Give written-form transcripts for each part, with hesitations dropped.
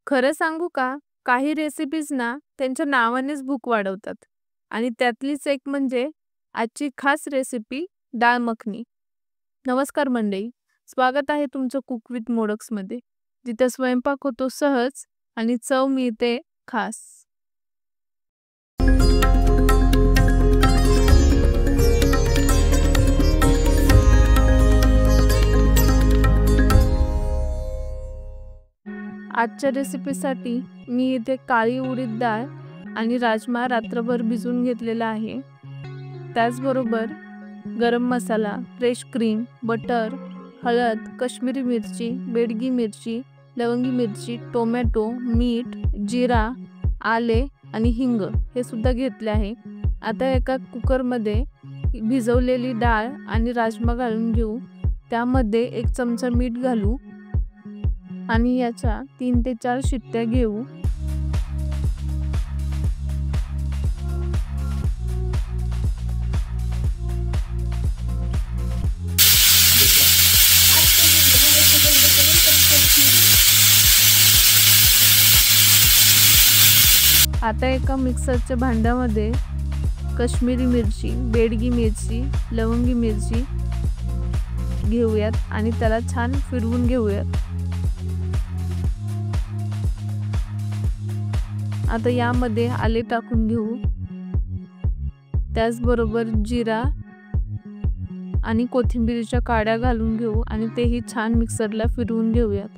खरं सांगू का? काही रेसिपीज ना त्यांच्या नावानेच भूक वाढवतात आणि त्यातलीच एक म्हणजे आजची खास रेसिपी डाळ मखनी. नमस्कार मंडळी, स्वागत आहे तुमचं कुक विथ मोडक्समध्ये, जिथे स्वयंपाक होतो सहज आणि चव मिळते खास. आजच्या रेसिपीसाठी मी इथे काळी उडीद डाळ आणि राजमा रात्रभर भिजवून घेतलेला आहे. त्याचबरोबर गरम मसाला, फ्रेश क्रीम, बटर, हळद, काश्मीरी मिरची, बेडगी मिरची, लवंगी मिरची, टोमॅटो, मीठ, जिरा, आले आणि हिंग हे सुद्धा घेतले आहे. आता एका कुकरमध्ये भिजवलेली डाळ आणि राजमा घालून घेऊ. त्यामध्ये 1 चमचा मीठ घालू आणि याच्या 3 ते 4 शिट्ट्या घेऊ. आता एका मिक्सरच्या भांड्यामध्ये काश्मीरी मिरची, बेडगी मिरची, लवंगी मिरची घेऊयात आणि त्याला छान फिरवून घेऊयात. आता यामध्ये आले टाकून घेऊ. त्याचबरोबर जिरा आणि कोथिंबीरीच्या काड्या घालून घेऊ आणि तेही छान मिक्सरला फिरवून घेऊयात.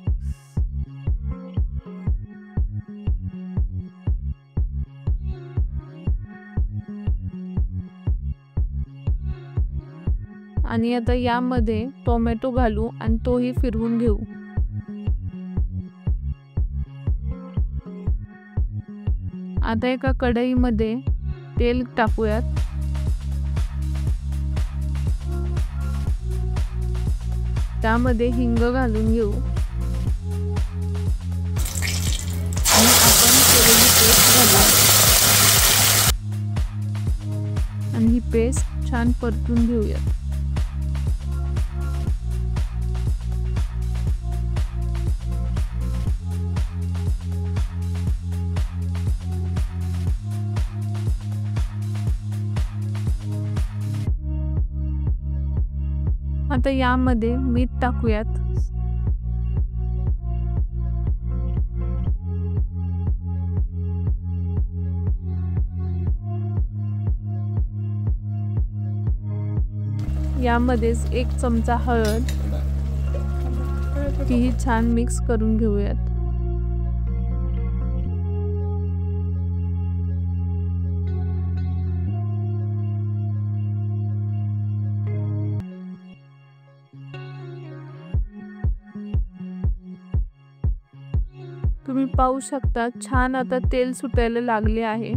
आणि आता यामध्ये टोमॅटो घालू आणि तोही फिरवून घेऊ. आता एका कढईमध्ये तेल टाकूयात. त्यामध्ये हिंग घालून घेऊ आणि आपण केलेली पेस्ट घालू आणि ही पेस्ट छान परतून घेऊयात. आता यामध्ये मीठ टाकूयात. यामध्येच 1 चमचा हळद, तीही छान मिक्स करून घेऊयात. तुम्ही पाहू शकता छान आता तेल सुटायला लागले आहे.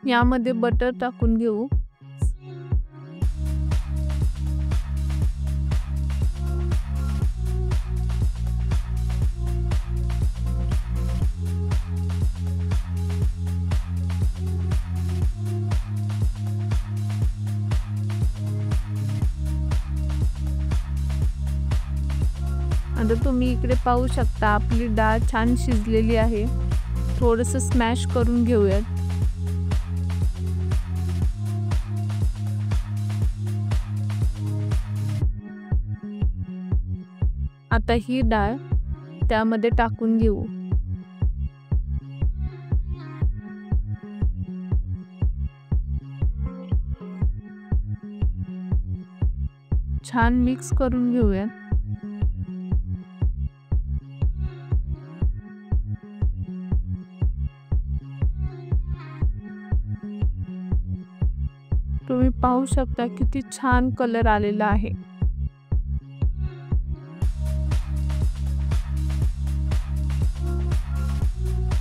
यामध्ये बटर टाकून घेऊ. आता तुम्ही इकडे पाहू शकता आपली डाळ छान शिजलेली आहे. थोडंसं स्मॅश करून घेऊयात. आता ही डाळ त्यामध्ये टाकून घेऊ. छान मिक्स करून घेऊयात. तुम्ही पाहू शकता किती छान कलर आलेला आहे.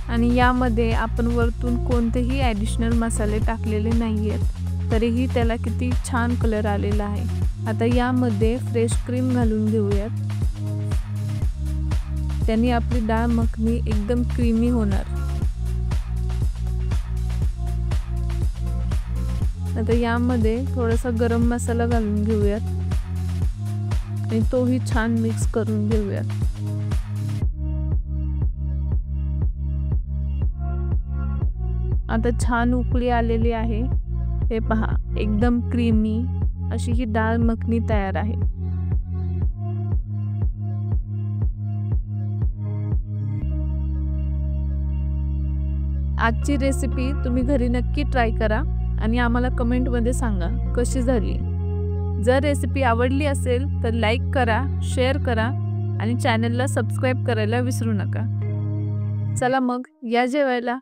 आणि यामध्ये आपण वरतून कोणतेही ॲडिशनल मसाले टाकलेले नाहीयेत, तरीही त्याला किती छान कलर आलेला आहे. आता यामध्ये फ्रेश क्रीम घालून घेऊयात. त्याने आपली डाळ मखनी एकदम क्रीमी होणार. आता यामध्ये थोडासा गरम मसाला घालून घेऊयात आणि तोही छान मिक्स करून घेऊया. आता छान उकळी आलेली आहे. हे पहा, एकदम क्रीमी अशी ही डाळ मखनी तयार आहे. आजची रेसिपी तुम्ही घरी नक्की ट्राय करा आणि आम्हाला कमेंटमध्ये सांगा कशी झाली. जर रेसिपी आवडली असेल तर लाईक करा, शेअर करा आणि चॅनलला सबस्क्राईब करायला विसरू नका. चला मग या जेवायला.